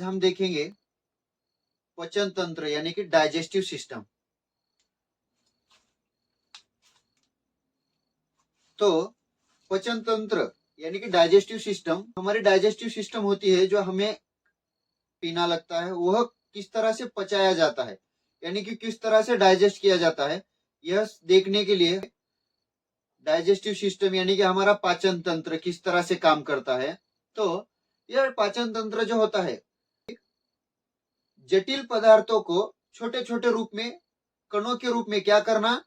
हम देखेंगे पाचन तंत्र यानी कि डाइजेस्टिव सिस्टम। तो पाचन तंत्र यानी कि डाइजेस्टिव सिस्टम, हमारी डाइजेस्टिव सिस्टम होती है जो हमें पीना लगता है, वह किस तरह से पचाया जाता है यानी कि किस तरह से डाइजेस्ट किया जाता है, यह देखने के लिए डाइजेस्टिव सिस्टम यानी कि हमारा पाचन तंत्र किस तरह से काम करता है। तो यह पाचन तंत्र जो होता है जटिल पदार्थों को छोटे छोटे रूप में, कणों के रूप में क्या करना,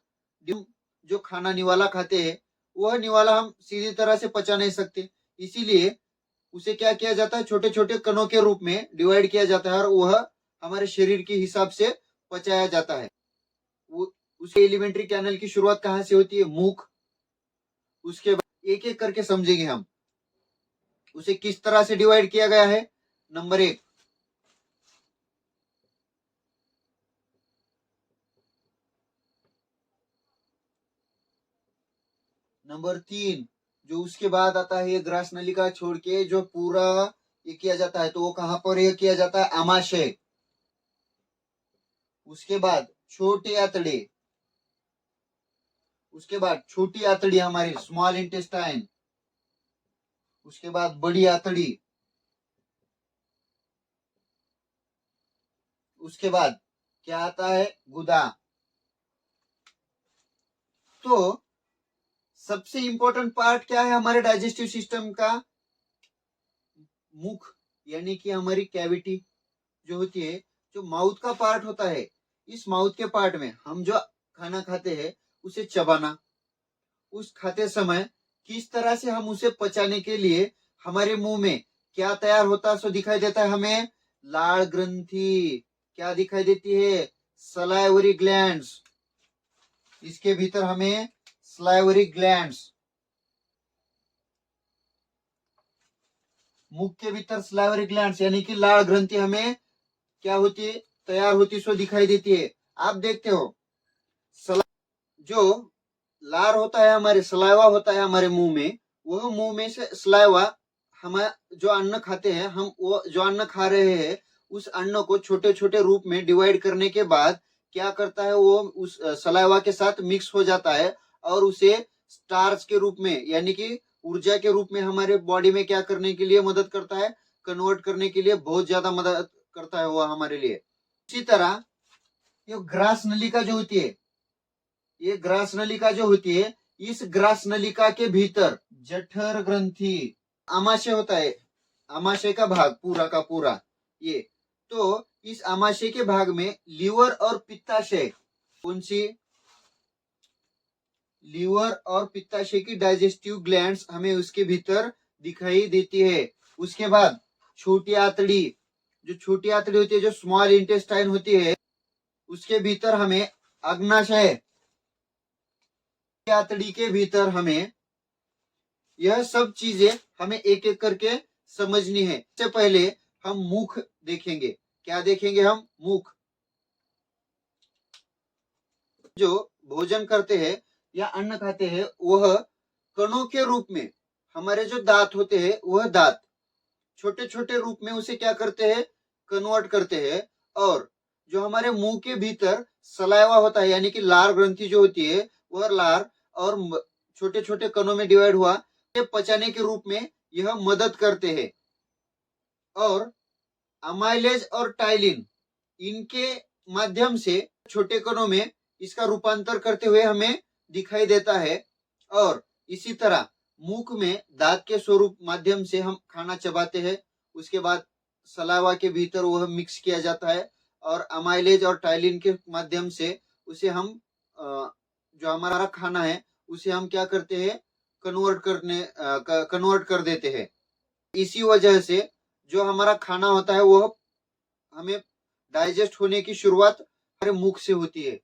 जो खाना निवाला खाते हैं वह निवाला हम सीधी तरह से पचा नहीं सकते, इसीलिए उसे क्या किया जाता है, छोटे छोटे कणों के रूप में डिवाइड किया जाता है और वह हमारे शरीर के हिसाब से पचाया जाता है। उसे एलिमेंट्री कैनल की शुरुआत कहाँ से होती है, मुख। उसके बाद एक एक करके समझेंगे हम उसे किस तरह से डिवाइड किया गया है। नंबर 1, नंबर 3 जो उसके बाद आता है, ये ग्रास नलिका छोड़ के जो पूरा ये किया जाता है, तो वो कहां पर ये किया जाता है, आमाशय। उसके बाद छोटे आंतड़े, उसके बाद छोटी आंतड़ी हमारी स्मॉल इंटेस्टाइन, उसके बाद बड़ी आंतड़ी, उसके बाद क्या आता है, गुदा। तो सबसे इंपॉर्टेंट पार्ट क्या है हमारे डाइजेस्टिव सिस्टम का, मुख यानी कि हमारी कैविटी जो होती है, जो माउथ का पार्ट होता है, इस माउथ के पार्ट में हम जो खाना खाते हैं उसे चबाना, उस खाते समय किस तरह से हम उसे पचाने के लिए हमारे मुंह में क्या तैयार होता है, सो दिखाई देता है हमें लाल ग्रंथि। क्या दिखाई देती है, सलाइवरी ग्लैंड्स। इसके भीतर हमें सलाइवरी ग्लैंड्स, मुख के भीतर सलाइवरी ग्लैंड्स यानी कि लाल ग्रंथि हमें क्या होती है, तैयार होती, सो दिखाई देती है। आप देखते हो जो लार होता है, हमारे सलाइवा होता है हमारे मुंह में, वह मुंह में से सलाइवा, हम जो अन्न खाते हैं, हम वो जो अन्न खा रहे हैं उस अन्न को छोटे छोटे रूप में डिवाइड करने के बाद क्या करता है, वो उस सलाइवा के साथ मिक्स हो जाता है और उसे स्टार्च के रूप में यानी कि ऊर्जा के रूप में हमारे बॉडी में क्या करने के लिए मदद करता है, कन्वर्ट करने के लिए बहुत ज्यादा मदद करता है वो हमारे लिए। इसी तरह ये ग्रास नलिका जो होती है, ये ग्रास नलिका जो होती है, इस ग्रास नलिका के भीतर जठर ग्रंथि, आमाशय होता है, आमाशय का भाग पूरा का पूरा ये। तो इस आमाशय के भाग में लीवर और पित्ताशय, कौन सी, लीवर और पित्ताशय की डाइजेस्टिव ग्लैंड्स हमें उसके भीतर दिखाई देती है। उसके बाद छोटी आंतड़ी, जो छोटी आंतड़ी होती है, जो स्मॉल इंटेस्टाइन होती है, उसके भीतर हमें अग्नाशय, आंतड़ी के भीतर हमें यह सब चीजें हमें एक एक करके समझनी है। इससे पहले हम मुख देखेंगे। क्या देखेंगे हम, मुख। जो भोजन करते हैं या अन्न खाते हैं वह कणों के रूप में, हमारे जो दांत होते हैं वह दांत छोटे छोटे रूप में उसे क्या करते हैं, कन्वर्ट करते हैं। और जो हमारे मुंह के भीतर सलाइवा होता है यानी कि लार ग्रंथि जो होती है, वह लार और छोटे छोटे कणों में डिवाइड हुआ पचाने के रूप में यह मदद करते हैं। और अमाइलेज और टाइलिन, इनके माध्यम से छोटे कणों में इसका रूपांतर करते हुए हमें दिखाई देता है। और इसी तरह मुख में दांत के स्वरूप माध्यम से हम खाना चबाते हैं, उसके बाद सलावा के भीतर वह मिक्स किया जाता है और अमाइलेज और टाइलिन के माध्यम से उसे हम जो हमारा खाना है उसे हम क्या करते हैं, कन्वर्ट कर देते हैं। इसी वजह से जो हमारा खाना होता है वह हमें डाइजेस्ट होने की शुरुआत हमारे मुख से होती है।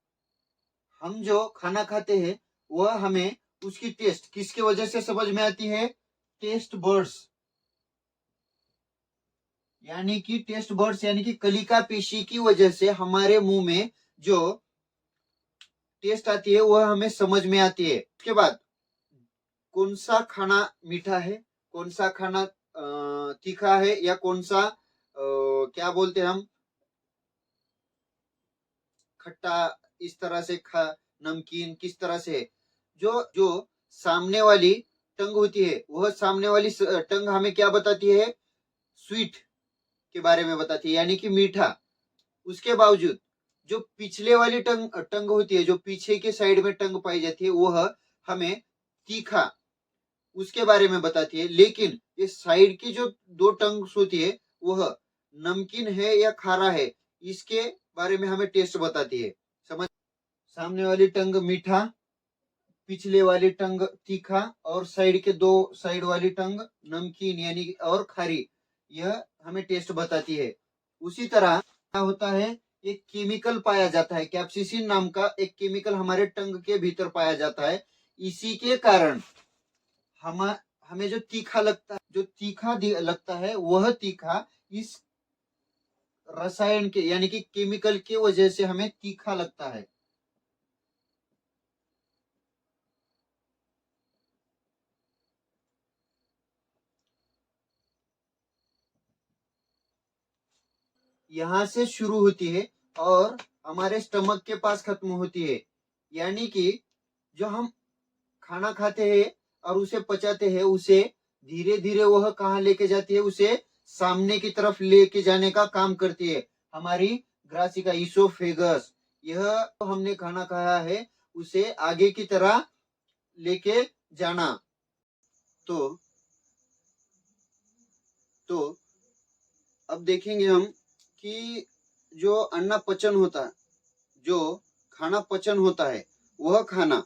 हम जो खाना खाते हैं वह हमें उसकी टेस्ट किसके वजह से समझ में आती है, टेस्ट बर्ड्स यानी कि टेस्ट बर्ड्स यानी कि कलिका पेशी की वजह से हमारे मुंह में जो टेस्ट आती है वह हमें समझ में आती है। उसके बाद कौन सा खाना मीठा है, कौन सा खाना तीखा है या कौन सा क्या बोलते हैं हम, खट्टा, इस तरह से खा, नमकीन, किस तरह से जो जो सामने वाली टंग होती है, वह सामने वाली टंग हमें क्या बताती है, स्वीट के बारे में बताती है, यानी कि मीठा। उसके बावजूद जो पिछले वाली टंग टंग होती है, जो पीछे के साइड में टंग पाई जाती है, वह हमें तीखा, उसके बारे में बताती है। लेकिन ये साइड की जो दो टंग्स होती है, वह नमकीन है या खारा है, इसके बारे में हमें टेस्ट बताती है। समझ, सामने वाली टंग मीठा, पिछले वाली टंग तीखा, और साइड के दो साइड वाली टंग नमकीन यानी और खारी, यह हमें टेस्ट बताती है। उसी तरह क्या होता है, एक केमिकल पाया जाता है, कैप्सिसिन नाम का एक केमिकल हमारे टंग के भीतर पाया जाता है। इसी के कारण हम हमें जो तीखा लगता है, जो तीखा लगता है, वह तीखा इस रसायन के यानी कि केमिकल के वजह से हमें तीखा लगता है। यहाँ से शुरू होती है और हमारे स्टमक के पास खत्म होती है। यानी कि जो हम खाना खाते हैं और उसे पचाते हैं, उसे धीरे धीरे वह कहाँ लेके जाती है, उसे सामने की तरफ लेके जाने का काम करती है हमारी ग्रासिका, इसोफेगस। यह हमने खाना खाया है, उसे आगे की तरह लेके जाना। तो तो अब देखेंगे हम कि जो अन्न पचन होता है, जो खाना पचन होता है, वह खाना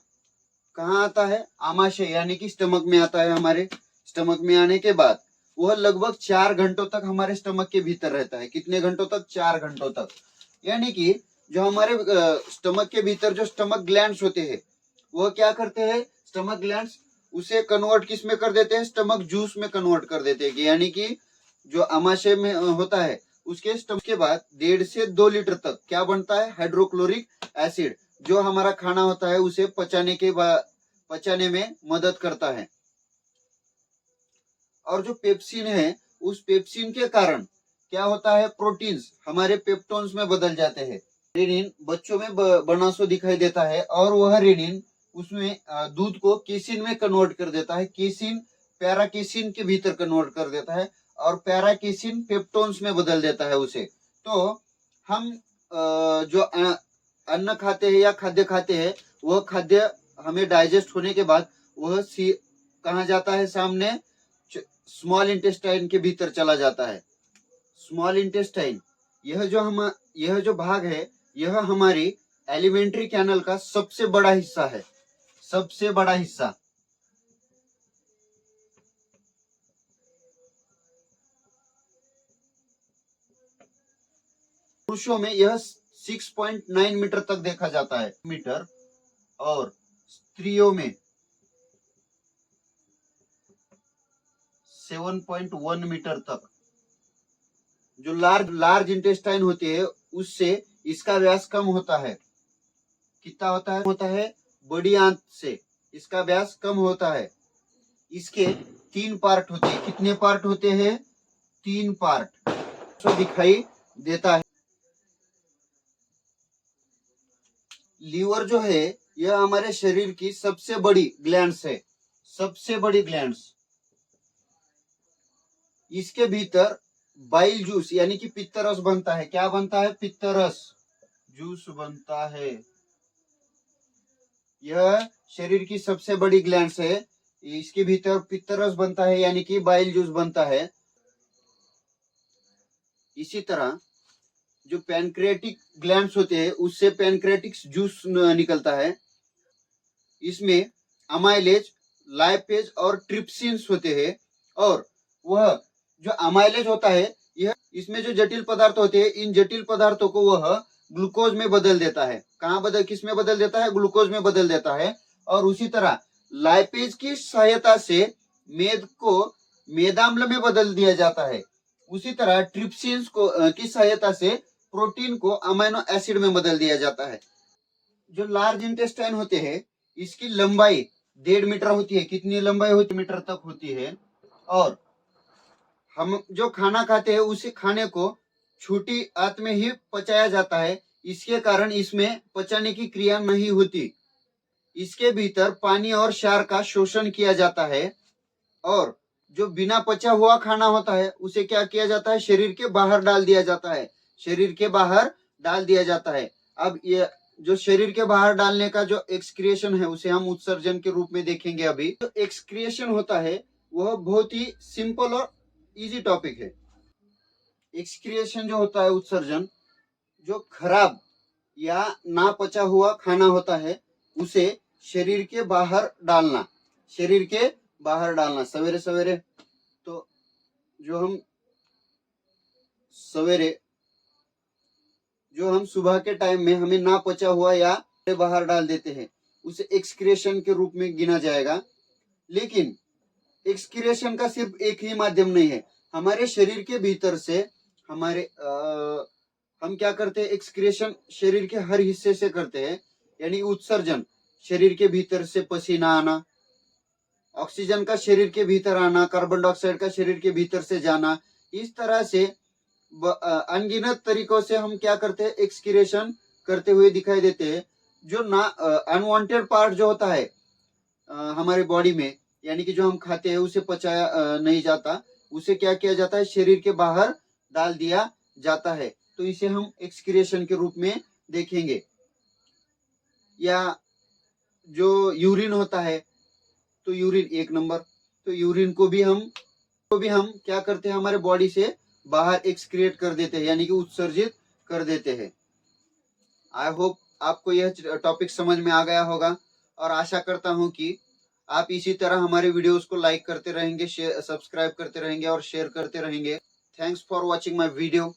कहाँ आता है, आमाशय यानी कि स्टमक में आता है। हमारे स्टमक में आने के बाद वह लगभग 4 घंटों तक हमारे स्टमक के भीतर रहता है। कितने घंटों तक, 4 घंटों तक। यानी कि जो हमारे स्टमक के भीतर जो स्टमक ग्लैंड्स होते हैं, वह क्या करते हैं, स्टमक ग्लैंड्स उसे कन्वर्ट किस में कर देते हैं, स्टमक जूस में कन्वर्ट कर देते हैं। यानी कि जो आमाशय में होता है, उसके स्टमक के बाद 1.5 से 2 लीटर तक क्या बनता है, हाइड्रोक्लोरिक एसिड, जो हमारा खाना होता है उसे पचाने के बाद पचाने में मदद करता है। और जो पेप्सिन है, उस पेप्सिन के कारण क्या होता है, प्रोटीन्स हमारे पेप्टोन्स में बदल जाते हैं। रेनिन बच्चों में बना सो दिखाई देता है, और वह रेनिन उसमें दूध को केसिन में कन्वर्ट कर देता है। केसिन पैराकेसिन के भीतर कन्वर्ट कर देता है, और पैराकेसिन पेप्टोन्स में बदल देता है उसे। तो हम जो अन्न खाते हैं या खाद्य खाते हैं, वह खाद्य हमें डाइजेस्ट होने के बाद वह कहाँ जाता है, सामने स्मॉल इंटेस्टाइन के भीतर चला जाता है। स्मॉल इंटेस्टाइन, यह जो भाग है, यह हमारी एलिमेंट्री कैनल का सबसे बड़ा हिस्सा है, सबसे बड़ा हिस्सा। पुरुषों में यह 6.9 मीटर तक देखा जाता है, मीटर, और स्त्रियों में 7.1 मीटर तक। जो लार्ज इंटेस्टाइन होती है, उससे इसका व्यास कम होता है। कितना होता है, बड़ी आंत से इसका व्यास कम होता है। इसके 3 पार्ट होते हैं। कितने पार्ट होते हैं, 3 पार्ट तो दिखाई देता है। लीवर जो है, यह हमारे शरीर की सबसे बड़ी ग्लैंड्स है, सबसे बड़ी ग्लैंड्स। इसके भीतर बाइल जूस यानी कि पित्तरस बनता है। क्या बनता है, पित्तरस जूस बनता है। यह शरीर की सबसे बड़ी ग्लैंड्स है। इसके भीतर पित्तरस बनता है यानी कि बाइल जूस बनता है। इसी तरह जो पैनक्रियाटिक ग्लैंड्स होते हैं, उससे पैनक्रियाटिक जूस निकलता है। इसमें अमाइलेज, लाइपेज और ट्रिप्सिन्स होते हैं। और वह जो अमाइलेज होता है, यह इसमें जो जटिल पदार्थ होते हैं, इन जटिल पदार्थों को वह ग्लूकोज में बदल देता है। किस में बदल देता है, ग्लूकोज में बदल देता है। और उसी तरह लाइपेज की सहायता से मेद को मेदाम्ल में बदल दिया जाता है। उसी तरह ट्रिप्सिन्स को की सहायता से प्रोटीन को अमीनो एसिड में बदल दिया जाता है। जो लार्ज इंटेस्टाइन होते हैं, इसकी लंबाई 1.5 मीटर होती है। कितनी लंबाई होती है, मीटर तक होती है। और हम जो खाना खाते हैं, उसी खाने को छोटी आंत में ही पचाया जाता है, इसके कारण इसमें पचाने की क्रिया नहीं होती। इसके भीतर पानी और क्षार का शोषण किया जाता है और जो बिना पचा हुआ खाना होता है उसे क्या किया जाता है, शरीर के बाहर डाल दिया जाता है, शरीर के बाहर डाल दिया जाता है। अब ये जो शरीर के बाहर डालने का जो एक्सक्रिएशन है उसे हम उत्सर्जन के रूप में देखेंगे। अभी जो एक्सक्रिएशन होता है वह बहुत ही सिंपल और इजी टॉपिक है। एक्सक्रिएशन जो होता है, उत्सर्जन, जो खराब या ना पचा हुआ खाना होता है उसे शरीर के बाहर डालना, शरीर के बाहर डालना। सवेरे सवेरे तो जो हम सवेरे जो हम सुबह के टाइम में हमें ना पचा हुआ या बाहर डाल देते हैं उसे एक्सक्रिएशन के रूप में गिना जाएगा। लेकिन एक्सक्रिएशन का सिर्फ एक ही माध्यम नहीं है। हमारे शरीर के भीतर से हमारे हम क्या करते हैं, एक्सक्रिएशन शरीर के हर हिस्से से करते हैं, यानी उत्सर्जन शरीर के भीतर से पसीना आना, ऑक्सीजन का शरीर के भीतर आना, कार्बन डाइऑक्साइड का शरीर के भीतर से जाना, इस तरह से अनगिनत तरीकों से हम क्या करते हैं, एक्सक्रिएशन करते हुए दिखाई देते हैं। जो ना अनवांटेड पार्ट जो होता है हमारे बॉडी में, यानी कि जो हम खाते हैं उसे पचाया नहीं जाता, उसे क्या किया जाता है, शरीर के बाहर डाल दिया जाता है। तो इसे हम एक्सक्रिएशन के रूप में देखेंगे। या जो यूरिन होता है, तो यूरिन एक नंबर, तो यूरिन को भी हम क्या करते हैं, हमारे बॉडी से बाहर एक्सक्रिएट कर देते हैं, यानी कि उत्सर्जित कर देते हैं। आई होप आपको यह टॉपिक समझ में आ गया होगा और आशा करता हूं कि आप इसी तरह हमारे वीडियोस को लाइक करते रहेंगे, सब्सक्राइब करते रहेंगे और शेयर करते रहेंगे। Thanks for watching my video.